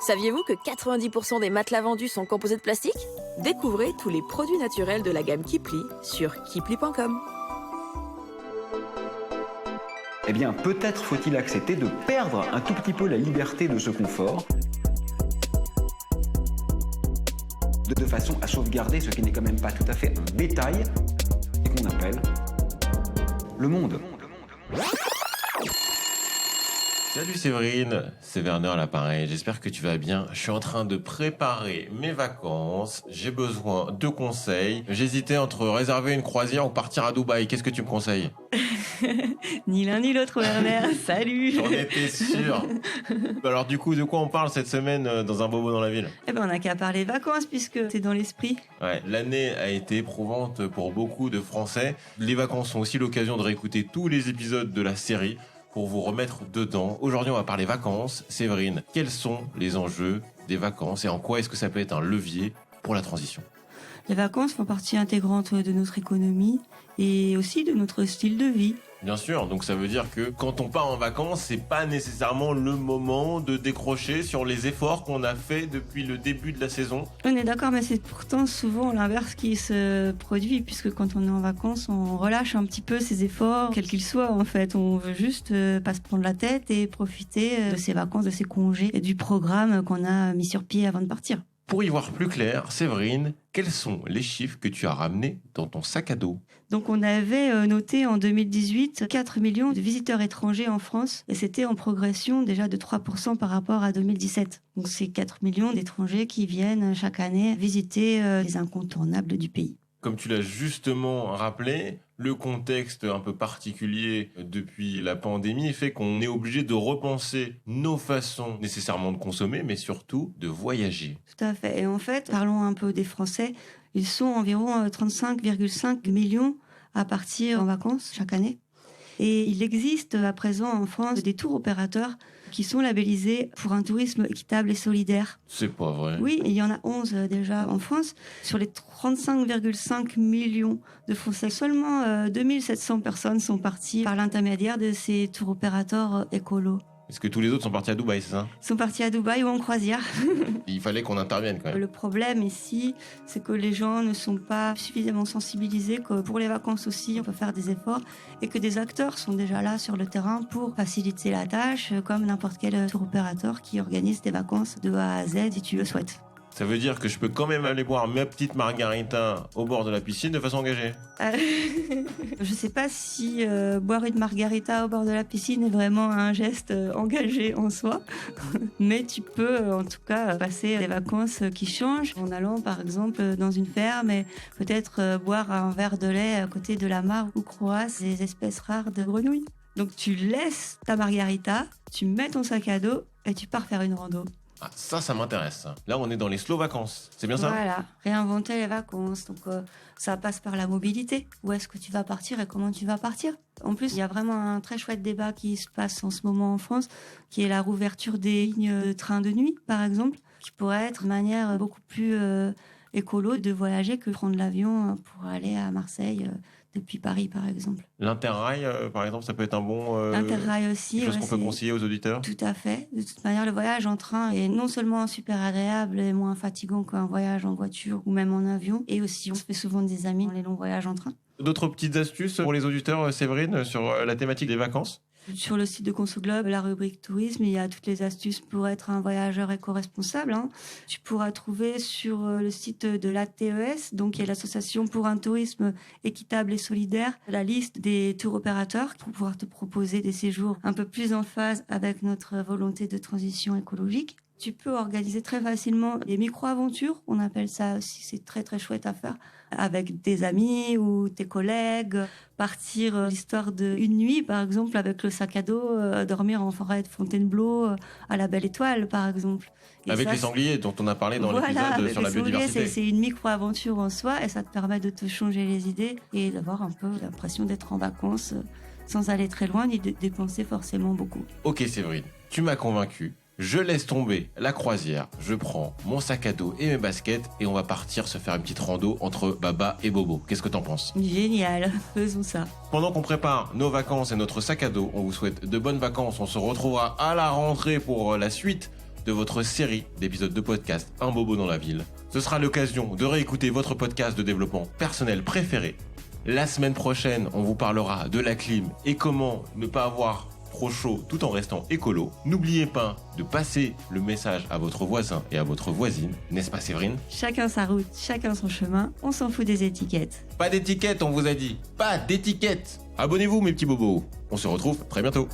Saviez-vous que 90% des matelas vendus sont composés de plastique? Découvrez tous les produits naturels de la gamme Kipli sur kipli.com. Eh bien, peut-être faut-il accepter de perdre un tout petit peu la liberté de ce confort, de façon à sauvegarder ce qui n'est quand même pas tout à fait un détail, et qu'on appelle le monde. Salut Séverine, c'est Werner à l'appareil, j'espère que tu vas bien. Je suis en train de préparer mes vacances, j'ai besoin de conseils. J'hésitais entre réserver une croisière ou partir à Dubaï, qu'est-ce que tu me conseilles? Ni l'un ni l'autre, Werner, salut. J'en étais sûr. Alors du coup, de quoi on parle cette semaine dans un bobo dans la ville? Eh ben on n'a qu'à parler vacances puisque t'es dans l'esprit. Ouais, l'année a été éprouvante pour beaucoup de Français. Les vacances sont aussi l'occasion de réécouter tous les épisodes de la série pour vous remettre dedans. Aujourd'hui, on va parler vacances. Séverine, quels sont les enjeux des vacances et en quoi est-ce que ça peut être un levier pour la transition? Les vacances font partie intégrante de notre économie et aussi de notre style de vie. Bien sûr, donc ça veut dire que quand on part en vacances, c'est pas nécessairement le moment de décrocher sur les efforts qu'on a fait depuis le début de la saison. On est d'accord, mais c'est pourtant souvent l'inverse qui se produit, puisque quand on est en vacances, on relâche un petit peu ses efforts, quels qu'ils soient en fait. On veut juste pas se prendre la tête et profiter de ses vacances, de ses congés et du programme qu'on a mis sur pied avant de partir. Pour y voir plus clair, Séverine, quels sont les chiffres que tu as ramenés dans ton sac à dos? Donc on avait noté en 2018 4 millions de visiteurs étrangers en France et c'était en progression déjà de 3% par rapport à 2017. Donc c'est 4 millions d'étrangers qui viennent chaque année visiter les incontournables du pays. Comme tu l'as justement rappelé, le contexte un peu particulier depuis la pandémie fait qu'on est obligé de repenser nos façons nécessairement de consommer, mais surtout de voyager. Tout à fait. Et en fait, parlons un peu des Français. Ils sont environ 35,5 millions à partir en vacances chaque année. Et il existe à présent en France des tours opérateurs qui sont labellisés pour un tourisme équitable et solidaire. C'est pas vrai. Oui, il y en a 11 déjà en France. Sur les 35,5 millions de Français, seulement 2700 personnes sont parties par l'intermédiaire de ces tours opérateurs écolos. Est-ce que tous les autres sont partis à Dubaï, c'est ça? Ils sont partis à Dubaï ou en croisière. Il fallait qu'on intervienne quand même. Le problème ici, c'est que les gens ne sont pas suffisamment sensibilisés, que pour les vacances aussi, on peut faire des efforts et que des acteurs sont déjà là sur le terrain pour faciliter la tâche, comme n'importe quel tour opérateur qui organise des vacances de A à Z si tu le souhaites. Ça veut dire que je peux quand même aller boire ma petite margarita au bord de la piscine de façon engagée. Je sais pas si boire une margarita au bord de la piscine est vraiment un geste engagé en soi, mais tu peux en tout cas passer des vacances qui changent en allant par exemple dans une ferme et peut-être boire un verre de lait à côté de la mare où croissent des espèces rares de grenouilles. Donc tu laisses ta margarita, tu mets ton sac à dos et tu pars faire une rando. Ah, ça m'intéresse. Là, on est dans les slow vacances. C'est bien ça? Voilà, réinventer les vacances. Donc, ça passe par la mobilité. Où est-ce que tu vas partir et comment tu vas partir? En plus, il y a vraiment un très chouette débat qui se passe en ce moment en France, qui est la rouverture des lignes de train de nuit, par exemple, qui pourrait être une manière beaucoup plus écolo de voyager que prendre l'avion pour aller à Marseille depuis Paris, par exemple. L'Interrail, par exemple, ça peut être un bon... L'Interrail aussi. Quelque chose qu'on peut conseiller aux auditeurs? Tout à fait. De toute manière, le voyage en train est non seulement super agréable et moins fatigant qu'un voyage en voiture ou même en avion. Et aussi, on se fait souvent des amis dans les longs voyages en train. D'autres petites astuces pour les auditeurs, Séverine, sur la thématique des vacances? Sur le site de ConsoGlobe, la rubrique tourisme, il y a toutes les astuces pour être un voyageur éco-responsable. Tu pourras trouver sur le site de l'ATES, donc qui est l'association pour un tourisme équitable et solidaire, la liste des tours opérateurs pour pouvoir te proposer des séjours un peu plus en phase avec notre volonté de transition écologique. Tu peux organiser très facilement des micro-aventures, on appelle ça aussi, c'est très très chouette à faire, avec des amis ou tes collègues, partir l'histoire d'une nuit par exemple avec le sac à dos, dormir en forêt de Fontainebleau à la Belle Étoile par exemple. Et avec ça, les sangliers dont on a parlé dans l'épisode sur la biodiversité. C'est une micro-aventure en soi et ça te permet de te changer les idées et d'avoir un peu l'impression d'être en vacances sans aller très loin ni de dépenser forcément beaucoup. Ok Séverine, tu m'as convaincu. Je laisse tomber la croisière, je prends mon sac à dos et mes baskets et on va partir se faire une petite rando entre Baba et Bobo. Qu'est-ce que t'en penses? Génial, faisons ça. Pendant qu'on prépare nos vacances et notre sac à dos, on vous souhaite de bonnes vacances. On se retrouvera à la rentrée pour la suite de de votre série d'épisodes de podcast Un bobo dans la ville. Ce sera l'occasion de réécouter votre podcast de développement personnel préféré. La semaine prochaine, on vous parlera de la clim et comment ne pas avoir trop chaud tout en restant écolo. N'oubliez pas de passer le message à votre voisin et à votre voisine, n'est-ce pas Séverine? Chacun sa route, chacun son chemin, on s'en fout des étiquettes. Pas d'étiquette, on vous a dit. Pas d'étiquette. Abonnez-vous mes petits bobos. On se retrouve très bientôt.